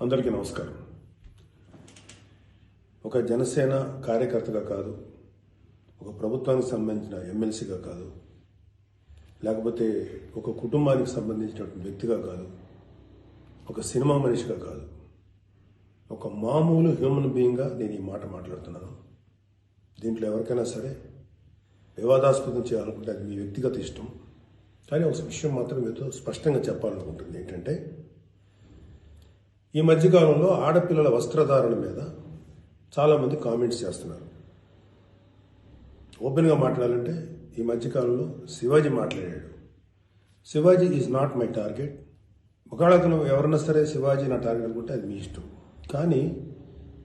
అందరికీ నమస్కారం. ఒక జనసేన కార్యకర్తగా కాదు, ఒక ప్రభుత్వానికి సంబంధించిన ఎమ్మెల్సీగా కాదు, లేకపోతే ఒక కుటుంబానికి సంబంధించినటువంటి వ్యక్తిగా కాదు, ఒక సినిమా మనిషిగా కాదు, ఒక మామూలు హ్యూమన్ బీయింగ్గా నేను ఈ మాట మాట్లాడుతున్నాను. దీంట్లో ఎవరికైనా సరే వివాదాస్పదం చేయాలనుకుంటే అది మీ వ్యక్తిగత ఇష్టం. కానీ ఒక విషయం మాత్రం మీతో స్పష్టంగా చెప్పాలనుకుంటుంది ఏంటంటే, ఈ మధ్యకాలంలో ఆడపిల్లల వస్త్రధారణ మీద చాలామంది కామెంట్స్ చేస్తున్నారు. ఓపెన్గా మాట్లాడాలంటే ఈ మధ్యకాలంలో శివాజీ మాట్లాడాడు. Shivaji is not my target. ఒకవేళ అతను ఎవరన్నా సరే శివాజీ నా టార్గెట్ అనుకుంటే అది మీ ఇష్టం. కానీ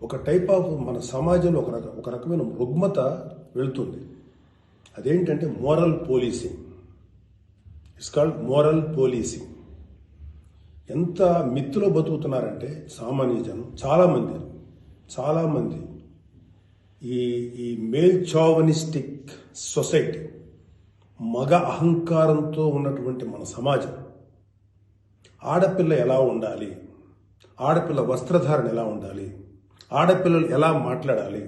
ఒక టైప్ ఆఫ్ మన సమాజంలో ఒక రకమైన రుగ్మత వెళుతుంది. అదేంటంటే moral policing. It's called moral policing. ఎంత మిత్తులో బతుకుతున్నారంటే సామాన్య జనం చాలామంది ఈ మేల్ చావనిస్టిక్ సొసైటీ, మగ అహంకారంతో ఉన్నటువంటి మన సమాజం, ఆడపిల్ల ఎలా ఉండాలి, ఆడపిల్ల వస్త్రధారణ ఎలా ఉండాలి, ఆడపిల్లలు ఎలా మాట్లాడాలి,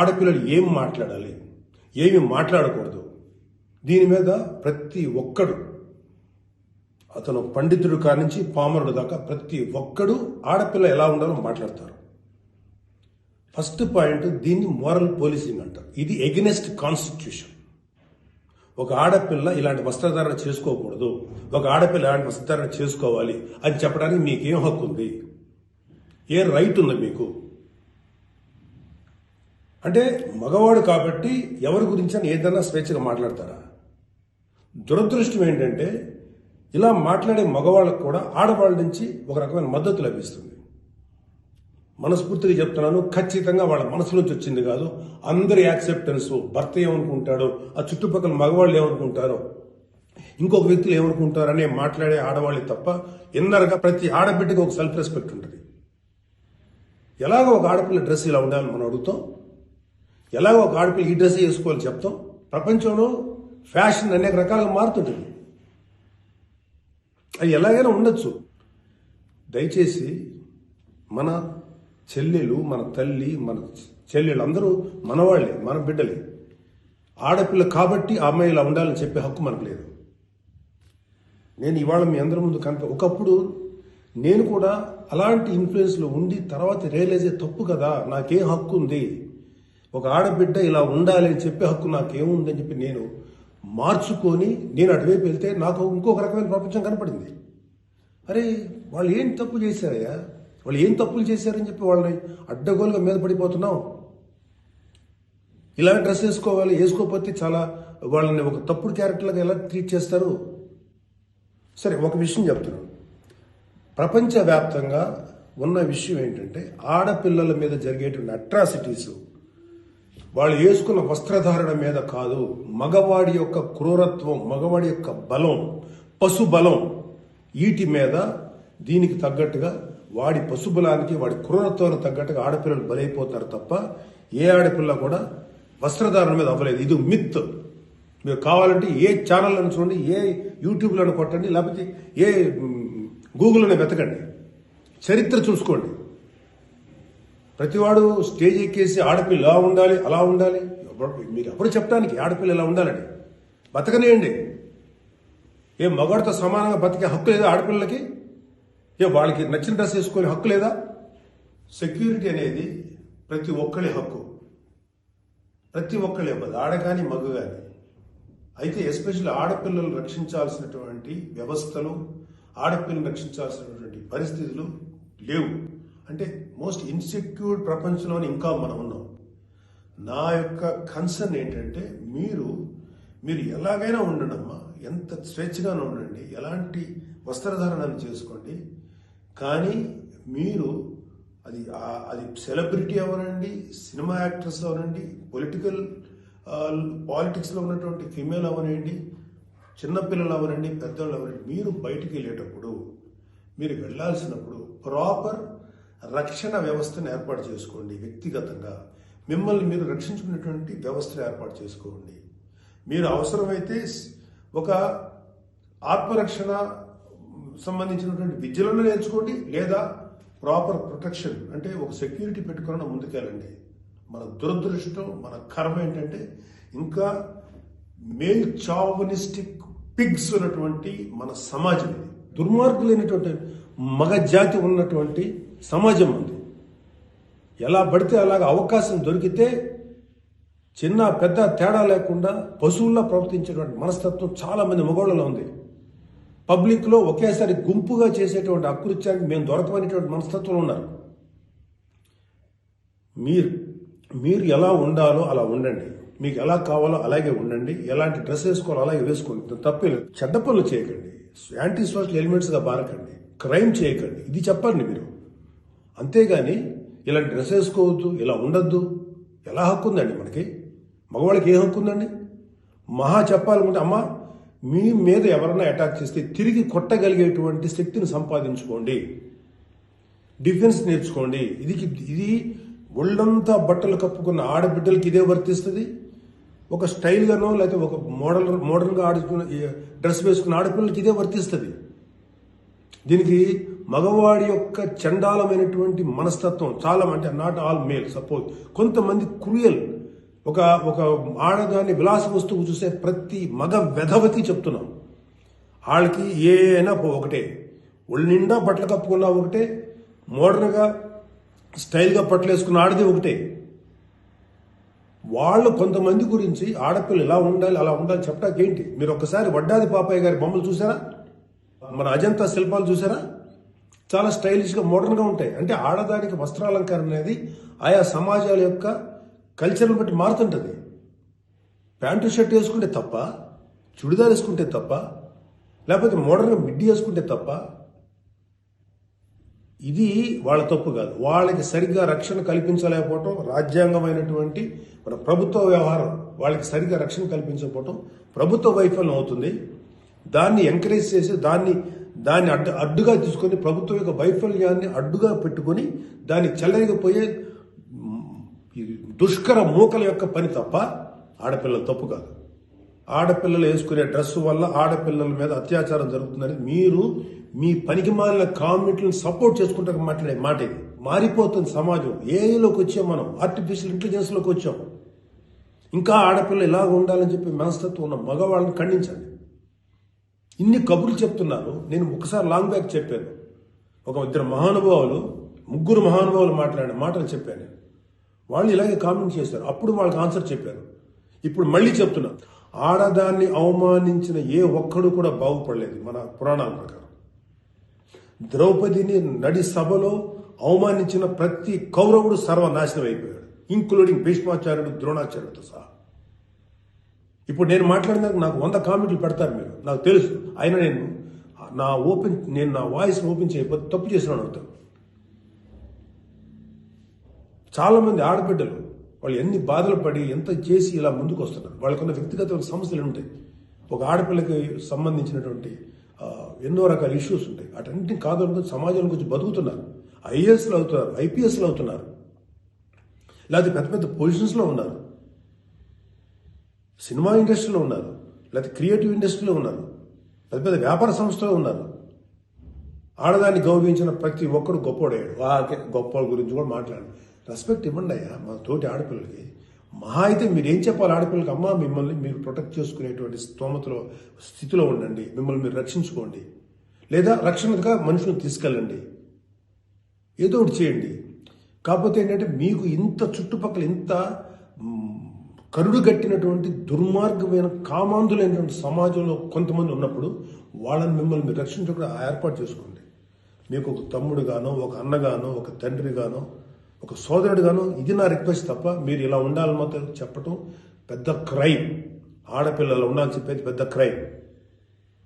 ఆడపిల్లలు ఏం మాట్లాడాలి, ఏమి మాట్లాడకూడదు, దీని మీద ప్రతి ఒక్కడు, అతను పండితుడు కానించి పామరుడు దాకా ప్రతి ఒక్కడు ఆడపిల్ల ఎలా ఉండాలో మాట్లాడతారు. ఫస్ట్ పాయింట్, దీన్ని మోరల్ పోలీసింగ్ అంటారు. ఇది ఎగెనెస్ట్ కాన్స్టిట్యూషన్. ఒక ఆడపిల్ల ఇలాంటి వస్త్రధారణ చేసుకోకూడదు, ఒక ఆడపిల్ల ఇలాంటి వస్త్రధారణ చేసుకోవాలి అని చెప్పడానికి మీకేం హక్కు ఉంది? ఏ రైట్ ఉంది మీకు? అంటే మగవాడు కాబట్టి ఎవరి గురించి అని ఏదైనా స్వేచ్ఛగా మాట్లాడతారా? దురదృష్టం ఏంటంటే ఇలా మాట్లాడే మగవాళ్ళకు కూడా ఆడవాళ్ళ నుంచి ఒక రకమైన మద్దతు లభిస్తుంది. మనస్ఫూర్తిగా చెప్తున్నాను, ఖచ్చితంగా వాళ్ళ మనసు నుంచి వచ్చింది కాదు. అందరి యాక్సెప్టెన్స్, భర్త ఏమనుకుంటాడో, ఆ చుట్టుపక్కల మగవాళ్ళు ఏమనుకుంటారో, ఇంకొక వ్యక్తులు ఏమనుకుంటారో అనే మాట్లాడే ఆడవాళ్ళే తప్ప ఇన్నర్గా ప్రతి ఆడబిడ్డకి ఒక సెల్ఫ్ రెస్పెక్ట్ ఉంటుంది. ఎలాగో ఒక ఆడపిల్ల డ్రెస్ ఇలా ఉండాలని మనం అడుగుతాం, ఎలాగో ఒక ఆడపిల్ల ఈ డ్రెస్ వేసుకోవాలని చెప్తాం. ప్రపంచంలో ఫ్యాషన్ అనేక రకాలుగా మారుతుంటుంది. అది ఎలాగైనా ఉండొచ్చు. దయచేసి మన చెల్లెలు, మన తల్లి, మన చెల్లెలు అందరూ మనవాళ్లే, మన బిడ్డలే. ఆడపిల్ల కాబట్టి ఆ అమ్మాయి ఇలా ఉండాలని చెప్పే హక్కు మనకు లేదు. నేను ఇవాళ మీ అందరి ముందు ఒకప్పుడు నేను కూడా అలాంటి ఇన్ఫ్లుయెన్స్లో ఉండి తర్వాత రియలైజ్ తప్పు కదా, నాకేం హక్కు ఉంది, ఒక ఆడబిడ్డ ఇలా ఉండాలి అని చెప్పే హక్కు నాకేముంది అని చెప్పి నేను మార్చుకొని నేను అటువైపు వెళ్తే నాకు ఇంకొక రకమైన ప్రపంచం కనపడింది. అరే వాళ్ళు ఏం తప్పు చేశారయ్యా, వాళ్ళు ఏం తప్పులు చేశారని చెప్పి వాళ్ళని అడ్డగోలుగా మీద పడిపోతున్నాం. ఇలా డ్రెస్ వేసుకోకపోతే చాలా వాళ్ళని ఒక తప్పుడు క్యారెక్టర్లుగా ఎలా ట్రీట్ చేస్తారు? సరే, ఒక విషయం చెప్తున్నాను. ప్రపంచవ్యాప్తంగా ఉన్న విషయం ఏంటంటే, ఆడపిల్లల మీద జరిగేటువంటి అట్రాసిటీస్ వాళ్ళు వేసుకున్న వస్త్రధారణ మీద కాదు, మగవాడి యొక్క క్రూరత్వం, మగవాడి యొక్క బలం, పశుబలం, వీటి మీద దీనికి తగ్గట్టుగా వాడి పశుబలానికి, వాడి క్రూరత్వానికి తగ్గట్టుగా ఆడపిల్లలు బలైపోతారు తప్ప ఏ ఆడపిల్ల కూడా వస్త్రధారణ మీద అవ్వలేదు. ఇది మిత్. మీరు కావాలంటే ఏ ఛానల్ అని చూడండి, ఏ యూట్యూబ్లను కొట్టండి, లేకపోతే ఏ గూగుల్లోనే వెతకండి, చరిత్ర చూసుకోండి. ప్రతివాడు స్టేజ్ ఎక్కేసి ఆడపిల్ల ఇలా ఉండాలి, అలా ఉండాలి, మీరు అప్పుడు చెప్పడానికి ఆడపిల్ల ఇలా ఉండాలని బతకనేయండి. ఏ మగవాడితో సమానంగా బతికే హక్కు లేదా ఆడపిల్లలకి? ఏ వాళ్ళకి నచ్చిన డ్రెస్ వేసుకునే హక్కు లేదా? సెక్యూరిటీ అనేది ప్రతి ఒక్కరి హక్కు, ప్రతి ఒక్కరి ఇవ్వదు, ఆడ కానీ మగ కానీ. అయితే ఎస్పెషల్లీ ఆడపిల్లలు రక్షించాల్సినటువంటి వ్యవస్థలు, ఆడపిల్లలు రక్షించాల్సినటువంటి పరిస్థితులు లేవు. అంటే మోస్ట్ ఇన్సెక్యూర్డ్ ప్రపంచంలోనే ఇంకా మనం ఉన్నాం. నా యొక్క కన్సర్న్ ఏంటంటే, మీరు ఎలాగైనా ఉండండి అమ్మా, ఎంత స్వేచ్ఛగానే ఉండండి, ఎలాంటి వస్త్రధారణను చేసుకోండి. కానీ మీరు అది సెలబ్రిటీ అవనండి, సినిమా యాక్టర్స్ అవనండి, పాలిటిక్స్లో ఉన్నటువంటి ఫిమేల్ అవనండి, చిన్నపిల్లలు అవనండి, పెద్దవాళ్ళు అవనండి, మీరు బయటికి వెళ్ళేటప్పుడు, మీరు వెళ్లాల్సినప్పుడు ప్రాపర్ రక్షణ వ్యవస్థను ఏర్పాటు చేసుకోండి. వ్యక్తిగతంగా మిమ్మల్ని మీరు రక్షించుకునేటువంటి వ్యవస్థను ఏర్పాటు చేసుకోండి. మీరు అవసరమైతే ఒక ఆత్మరక్షణ సంబంధించినటువంటి విద్యలను నేర్చుకోండి, లేదా ప్రాపర్ ప్రొటెక్షన్ అంటే ఒక సెక్యూరిటీ పెట్టుకుని ముందుకెళ్ళండి. మన దురదృష్టం, మన కర్మ ఏంటంటే ఇంకా మేల్ చావనిస్టిక్ పిగ్స్ ఉన్నటువంటి మన సమాజం ఇది. దుర్మార్గులైనటువంటి మగ జాతి ఉన్నటువంటి సమాజం ఉంది. ఎలా పడితే అలాగ అవకాశం దొరికితే చిన్న పెద్ద తేడా లేకుండా పశువుల్లా ప్రవర్తించేటువంటి మనస్తత్వం చాలా మంది మగవాళ్ళలో ఉంది. పబ్లిక్లో ఒకేసారి గుంపుగా చేసేటువంటి అకృత్యానికి మేము దొరకమనేటువంటి మనస్తత్వం ఉన్నారు. మీరు ఎలా ఉండాలో అలా ఉండండి, మీకు ఎలా కావాలో అలాగే ఉండండి, ఎలాంటి డ్రెస్ వేసుకోవాలో అలాగే వేసుకోండి. తప్పలేదు. చెడ్డ పనులు చేయకండి, యాంటీ సోషల్ ఎలిమెంట్స్గా బారకండి, క్రైమ్ చేయకండి, ఇది చెప్పండి మీరు. అంతేగాని ఇలాంటి డ్రెస్ వేసుకోవద్దు, ఇలా ఉండొద్దు, ఎలా హక్కు ఉందండి మనకి? మగవాళ్ళకి ఏ హక్కు ఉందండి? మహా చెప్పాలనుకుంటే అమ్మ మీ మీద ఎవరైనా అటాక్ చేస్తే తిరిగి కొట్టగలిగేటువంటి శక్తిని సంపాదించుకోండి, డిఫెన్స్ నేర్చుకోండి. ఇది ఒళ్ళంతా బట్టలు కప్పుకున్న ఆడబిడ్డలకి ఇదే వర్తిస్తుంది. ఒక స్టైల్గానో లేకపోతే ఒక మోడర్న్గా డ్రెస్ వేసుకున్న ఆడపిల్లలకి ఇదే వర్తిస్తుంది. దీనికి మగవాడి యొక్క చండాలమైనటువంటి మనస్తత్వం చాలా, అంటే నాట్ ఆల్ మేల్, సపోజ్ కొంతమంది క్రూయల్, ఒక ఆడదాన్ని విలాస వస్తువు చూసే ప్రతి మగ వెధవతి చెప్తున్నాం, వాళ్ళకి ఏ అయినా ఒకటే, ఒళ్ళు నిండా బట్టలు కప్పుకున్నా ఒకటే, మోడర్న్గా స్టైల్గా బట్టలు వేసుకున్న ఆడది ఒకటే. వాళ్ళు కొంతమంది గురించి ఆడపిల్ల ఇలా ఉండాలి అలా ఉండాలి చెప్పడానికి ఏంటి? మీరు ఒక్కసారి వడ్డాది పాపయ్య గారి బొమ్మలు చూసారా? మన అజంతా శిల్పాలు చూసారా? చాలా స్టైలిష్గా మోడర్న్గా ఉంటాయి. అంటే ఆడదానికి వస్త్రాలంకరణ అనేది ఆయా సమాజాల యొక్క కల్చర్ని బట్టి మారుతుంటుంది. ప్యాంటు షర్ట్ వేసుకుంటే తప్ప, చుడిదార్ వేసుకుంటే తప్ప, లేకపోతే మోడర్న్గా మిడ్డీ వేసుకుంటే తప్ప, ఇది వాళ్ళ తప్పు కాదు. వాళ్ళకి సరిగ్గా రక్షణ కల్పించలేకపోవటం, రాజ్యాంగమైనటువంటి మన ప్రభుత్వ వ్యవహారం వాళ్ళకి సరిగ్గా రక్షణ కల్పించకపోవటం ప్రభుత్వ వైఫల్యం అవుతుంది. దాన్ని ఎంకరేజ్ చేసి దాన్ని అడ్డుగా తీసుకొని ప్రభుత్వం యొక్క వైఫల్యాన్ని అడ్డుగా పెట్టుకొని దాన్ని చెల్లరిగిపోయే దుష్కర మూకల యొక్క పని తప్ప ఆడపిల్లల తప్పు కాదు. ఆడపిల్లలు వేసుకునే డ్రెస్సు వల్ల ఆడపిల్లల మీద అత్యాచారం జరుగుతుందని మీరు మీ పనికి మాలిన కామెంట్లను సపోర్ట్ చేసుకుంటూ మాట్లాడే మాట ఇది. మారిపోతుంది సమాజం. ఏఐలోకి వచ్చాం మనం, ఆర్టిఫిషియల్ ఇంటెలిజెన్స్లోకి వచ్చాం. ఇంకా ఆడపిల్ల ఇలాగ ఉండాలని చెప్పి మనస్తత్వం ఉన్న మగవాళ్ళని ఖండించండి. ఇన్ని కబుర్లు చెప్తున్నారు. నేను ఒకసారి లాంగ్ బ్యాక్ చెప్పాను, ముగ్గురు మహానుభావులు మాట్లాడిన మాటలు చెప్పాను. వాళ్ళు ఇలాగే కామెంట్ చేశారు. అప్పుడు వాళ్ళకి ఆన్సర్ చెప్పారు. ఇప్పుడు మళ్ళీ చెప్తున్నా, ఆడదాన్ని అవమానించిన ఏ ఒక్కడు కూడా బాగుపడలేదు. మన పురాణాల ప్రకారం ద్రౌపదిని నడి సభలో అవమానించిన ప్రతి కౌరవుడు సర్వనాశనం అయిపోయాడు, ఇంక్లూడింగ్ భీష్మాచార్యుడు, ద్రోణాచార్యుడితో సహా. ఇప్పుడు నేను మాట్లాడినాక నాకు 100 కామెంట్లు పెడతారు మీరు, నాకు తెలుసు. అయినా నేను నా వాయిస్ ఓపెన్ చేయకపోతే తప్పు చేసినాను అవుతాను. చాలా మంది ఆడబిడ్డలు వాళ్ళు ఎన్ని బాధలు పడి ఎంత చేసి ఇలా ముందుకు వస్తున్నారు. వాళ్ళకున్న వ్యక్తిగత సమస్యలు ఉంటాయి. ఒక ఆడపిల్లకి సంబంధించినటువంటి ఎన్నో రకాల ఇష్యూస్ ఉంటాయి. అటన్నింటినీ కాదనుకుని సమాజం గురించి బతుకుతున్నారు. ఐఏఎస్లు అవుతున్నారు, ఐపీఎస్లు అవుతున్నారు, లేకపోతే పెద్ద పెద్ద పొజిషన్స్లో ఉన్నారు, సినిమా ఇండస్ట్రీలో ఉన్నారు, లేకపోతే క్రియేటివ్ ఇండస్ట్రీలో ఉన్నారు, పెద్ద పెద్ద వ్యాపార సంస్థలో ఉన్నారు. ఆడదాన్ని గౌరవించిన ప్రతి ఒక్కరు గొప్పోడయ్యాడు. గొప్ప గురించి కూడా మాట్లాడు. రెస్పెక్ట్ ఇవ్వండి అయ్యా మా తోటి ఆడపిల్లలకి. మహా అయితే మీరేం చెప్పాలి ఆడపిల్లలకి? అమ్మ మిమ్మల్ని మీరు ప్రొటెక్ట్ చేసుకునేటువంటి స్థితిలో ఉండండి, మిమ్మల్ని మీరు రక్షించుకోండి, లేదా రక్షణగా మనుషులను తీసుకెళ్ళండి, ఏదో ఒకటి చేయండి. కాకపోతే ఏంటంటే మీకు ఇంత చుట్టుపక్కల ఇంత కరుడు గట్టినటువంటి దుర్మార్గమైన కామాంధులైనటువంటి సమాజంలో కొంతమంది ఉన్నప్పుడు వాళ్ళని మిమ్మల్ని మీరు రక్షించకుండా ఏర్పాటు చేసుకోండి. మీకు ఒక తమ్ముడుగానో, ఒక అన్నగానో, ఒక తండ్రిగానో, ఒక సోదరుడుగానో ఇది నా రిక్వెస్ట్ తప్ప మీరు ఇలా ఉండాలని మాత్రం చెప్పటం పెద్ద క్రైమ్. ఆడపిల్లలు ఉండాలని చెప్పేది పెద్ద క్రైమ్,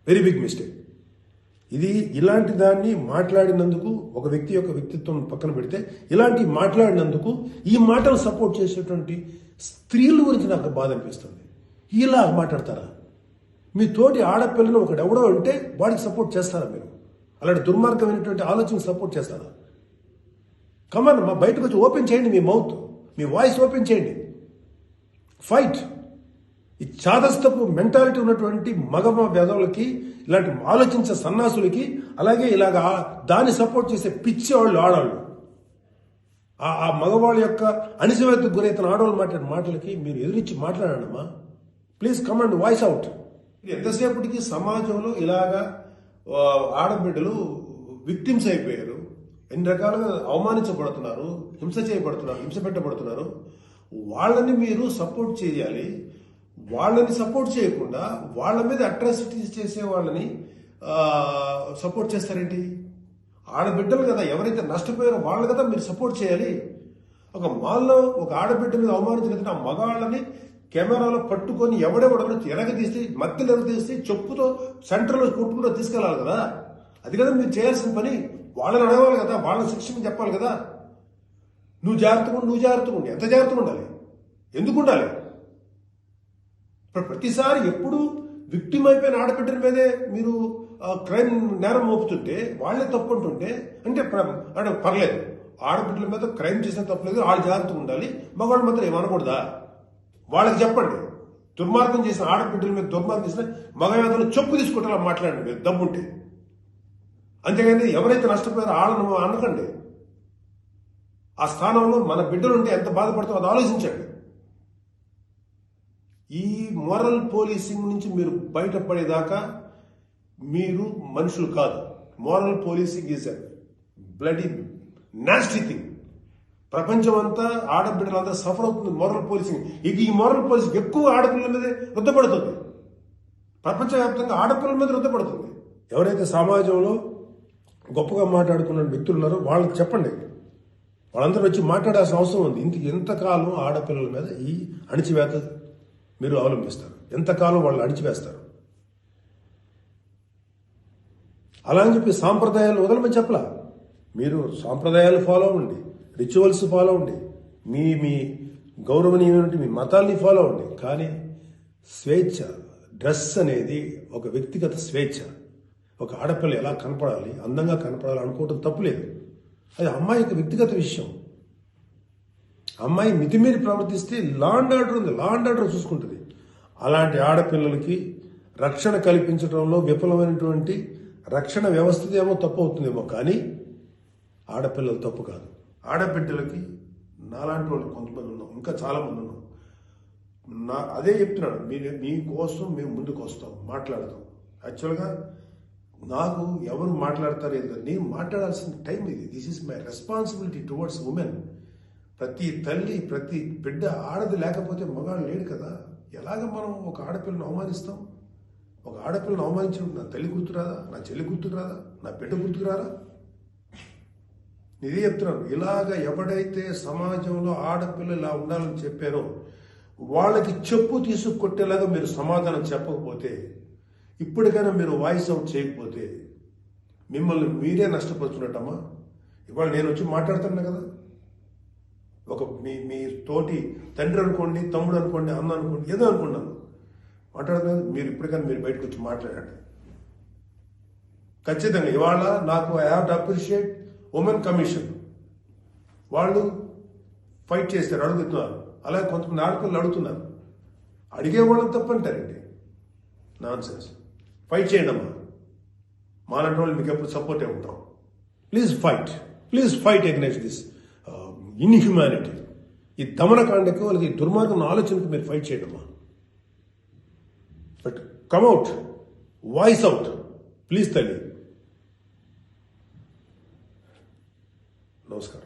వెరీ బిగ్ మిస్టేక్. ఇలాంటి దాన్ని మాట్లాడినందుకు ఒక వ్యక్తి యొక్క వ్యక్తిత్వం పక్కన పెడితే ఇలాంటి మాట్లాడినందుకు ఈ మాటలు సపోర్ట్ చేసేటువంటి స్త్రీల గురించి నాకు బాధ అనిపిస్తుంది. ఇలా మాట్లాడతారా? మీ తోటి ఆడపిల్లను ఒకడెవడో అంటే వాడికి సపోర్ట్ చేస్తారా మీరు? అలాంటి దుర్మార్గమైనటువంటి ఆలోచన సపోర్ట్ చేస్తారా? కమన్ మా బయటకు వచ్చి ఓపెన్ చేయండి, మీ మౌత్, మీ వాయిస్ ఓపెన్ చేయండి, ఫైట్. ఈ చాదస్తపు మెంటాలిటీ ఉన్నటువంటి మగ వెధవులకి ఇలాంటి ఆలోచించే సన్నాసులకి, అలాగే ఇలాగ దాన్ని సపోర్ట్ చేసే పిచ్చి వాళ్ళు ఆడవాళ్ళు, ఆ మగవాళ్ళ యొక్క అణిచివేతకు గురైతున్న ఆడవాళ్ళు మాట్లాడే మాటలకి మీరు ఎదురించి మాట్లాడమ్మా. Please come and voice out. ఎంతసేపటికి సమాజంలో ఇలాగా ఆడబిడ్డలు విక్టిమ్స్ అయిపోయారు, ఎన్ని రకాలుగా అవమానించబడుతున్నారు, హింస చేయబడుతున్నారు, హింస పెట్టబడుతున్నారు. వాళ్ళని మీరు సపోర్ట్ చేయాలి. వాళ్ళని సపోర్ట్ చేయకుండా వాళ్ళ మీద అట్రాసిటీస్ చేసే వాళ్ళని సపోర్ట్ చేస్తారేంటి? ఆడబిడ్డలు కదా, ఎవరైతే నష్టపోయారో వాళ్ళు కదా మీరు సపోర్ట్ చేయాలి. ఒక మాల్లో ఒక ఆడబిడ్డ మీద అవమానించిన ఆ మగాళ్ళని కెమెరాలో పట్టుకొని ఎవడెవడో ఎరగదీసి, మధ్యలో ఎరగదీసి చెప్పుతో సెంటర్లో కొట్టుకుంటూ తీసుకెళ్లాలి కదా. అది కదా మీరు చేయాల్సిన పని. వాళ్ళని అడగాలి కదా, వాళ్ళని శిక్షణ చెప్పాలి కదా. నువ్వు జాగ్రత్తగా ఉండి ఎంత జాగ్రత్తగా ఉండాలి? ఎందుకు ఉండాలి? ఇప్పుడు ప్రతిసారి ఎప్పుడు విక్టిమ్ అయిపోయిన ఆడబిడ్డల మీదే మీరు క్రైమ్ నేరం మోపుతుంటే, వాళ్ళే తప్పు అంటుంటే అంటే పర్లేదు, ఆడబిడ్డల మీద క్రైమ్ చేసిన తప్పలేదు, వాళ్ళు జాగ్రత్తగా ఉండాలి, మగవాళ్ళు మాత్రం ఏమనకూడదా? వాళ్ళకి చెప్పండి. దుర్మార్గం చేసిన ఆడబిడ్డల మీద దుర్మార్గం చేసిన మగవేదలు చెప్పు తీసుకుంటారా మాట్లాడండి మీరు దమ్ముంటే. అంతేగాని ఎవరైతే నష్టపోయారో వాళ్ళను అనకండి. ఆ స్థానంలో మన బిడ్డలుంటే ఎంత బాధపడతామో అది ఆలోచించండి. ఈ మోరల్ పోలీసింగ్ నుంచి మీరు బయటపడేదాకా మీరు మనుషులు కాదు. Moral policing is a bloody nasty thing. ప్రపంచం అంతా ఆడబిడ్డలంతా సఫర్ అవుతుంది మోరల్ పోలీసింగ్. ఈ మోరల్ పోలీసింగ్ ఎక్కువ ఆడపిల్లల మీదే రుద్దపడుతుంది. ప్రపంచవ్యాప్తంగా ఆడపిల్లల మీద రుద్దపడుతుంది. ఎవరైతే సమాజంలో గొప్పగా మాట్లాడుకున్న వ్యక్తులు ఉన్నారో వాళ్ళకి చెప్పండి. వాళ్ళందరూ వచ్చి మాట్లాడాల్సిన అవసరం ఉంది. ఎంతకాలం ఆడపిల్లల మీద ఈ అణిచివేత మీరు అవలంబిస్తారు? ఎంతకాలం వాళ్ళు అణిచివేస్తారు? అలా అని చెప్పి సాంప్రదాయాలు వదలమని చెప్పలా. మీరు సాంప్రదాయాలు ఫాలో అవ్వండి, రిచువల్స్ ఫాలో అవ్వండి, మీ గౌరవనీయమైన మీ మతాల్ని ఫాలో అవ్వండి. కానీ స్వేచ్ఛ, డ్రెస్ అనేది ఒక వ్యక్తిగత స్వేచ్ఛ. ఒక ఆడపిల్ల ఎలా కనపడాలి, అందంగా కనపడాలి అనుకోవటం తప్పులేదు. అది అమ్మాయి యొక్క వ్యక్తిగత విషయం. అమ్మాయి మితిమీరి ప్రవర్తిస్తే లా అండ్ ఆర్డర్ ఉంది, లా అండ్ ఆర్డర్ చూసుకుంటుంది. అలాంటి ఆడపిల్లలకి రక్షణ కల్పించడంలో విఫలమైనటువంటి రక్షణ వ్యవస్థ ఏమో తప్పు అవుతుందేమో, కానీ ఆడపిల్లలు తప్పు కాదు. ఆడబిడ్డలకి నాలాంటి వాళ్ళు కొంతమంది ఉన్నాం, ఇంకా చాలా మంది ఉన్నాం. అదే చెప్తున్నాను, మీకోసం మేము ముందుకు వస్తాం, మాట్లాడతాం. యాక్చువల్గా నాకు ఎవరు మాట్లాడతారు ఏదో, నేను మాట్లాడాల్సిన టైం ఇది. This is my responsibility towards women. ప్రతి తల్లి, ప్రతి బిడ్డ ఆడది లేకపోతే మగాడు లేడు కదా. ఎలాగ మనం ఒక ఆడపిల్లను అవమానిస్తాం? ఒక ఆడపిల్లను అవమానించినప్పుడు నా తల్లి గుర్తురాదా, నా చెల్లి గుర్తురాదా, నా బిడ్డ గుర్తుకురారా? ఇదే చెప్తున్నాను. ఇలాగ ఎవడైతే సమాజంలో ఆడపిల్ల ఇలా ఉండాలని చెప్పారో వాళ్ళకి చెప్పు తీసుకొట్టేలాగా మీరు సమాధానం చెప్పకపోతే, ఇప్పటికైనా మీరు వాయిస్ అవుట్ చేయకపోతే మిమ్మల్ని మీరే నష్టపరుచున్నట్టమ్మా. ఇవాళ నేను వచ్చి మాట్లాడుతున్నా కదా, ఒక మీ తోటి తండ్రి అనుకోండి, తమ్ముడు అనుకోండి, అన్న అనుకోండి, ఏదో అనుకున్నాను మాట్లాడుతున్నాను. మీరు ఇప్పటికైనా మీరు బయటకు వచ్చి మాట్లాడండి. ఖచ్చితంగా ఇవాళ నాకు I have to appreciate women commission. వాళ్ళు ఫైట్ చేస్తారు, అడుగుతున్నారు. అలాగే కొంతమంది ఆడపిల్లలు అడుగుతున్నారు. అడిగే వాళ్ళని తప్పంటారండి. Non sense. ఫైట్ చేయండి అమ్మా. మాలాంటి వాళ్ళు మీకు ఎప్పుడు సపోర్టే ఉంటాం. Please fight against this inhumanity. ఈ దమనకాండకు వాళ్ళకి ఈ దుర్మార్గం ఆలోచనకు మీరు ఫైట్ చేయండి అమ్మా. But come out, voice out please తల్లి. నమస్కారం.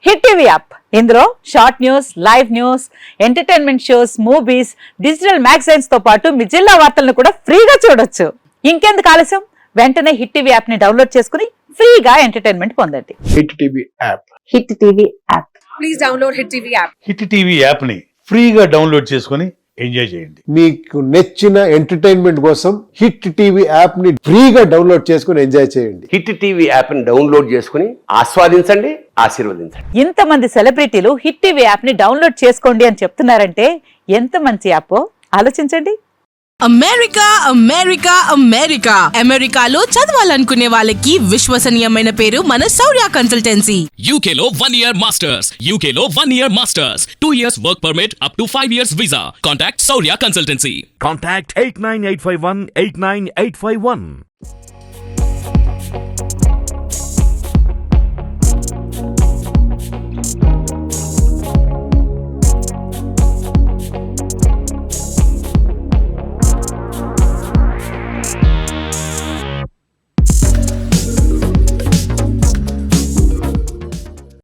హిట్ టీవీ యాప్, ఇందులో short news, live news, entertainment shows, movies, digital magazines తో పాటు మీ జిల్లా వార్తలను కూడా ఫ్రీగా చూడొచ్చు. ఇంకెందుకు ఆలస్యం, వెంటనే హిట్ టీవీ యాప్ ని డౌన్లోడ్ చేసుకుని ఫ్రీగా ఎంటర్టైన్మెంట్ పొందండి. Hit TV app. Hit TV app. Please download hit TV app. Hit TV app ని ఫ్రీగా డౌన్లోడ్ చేసుకుని ఎంజాయ్ చేయండి. మీకు నచ్చిన ఎంటర్టైన్మెంట్ కోసం హిట్ టీవీ యాప్ ని ఫ్రీగా డౌన్లోడ్ చేసుకుని ఎంజాయ్ చేయండి. హిట్ టీవీ యాప్ ని డౌన్లోడ్ చేసుకుని ఆస్వాదించండి, ఆశీర్వదించండి. ఇంతమంది సెలబ్రిటీలు హిట్ టీవీ యాప్ ని డౌన్లోడ్ చేసుకోండి అని చెప్తున్నారంటే ఎంత మంచి యాప్ ఆలోచించండి. అమెరికా అమెరికా అమెరికా అమెరికాలో చదవాలనుకునే వాళ్ళకి విశ్వసనీయమైన పేరు మన శౌర్య consultancy. UK Law 1 Year Masters. UK Law 1 Year Masters. 2 years work permit up to 5 years visa. Contact Saurya Consultancy. Contact 89851 89851.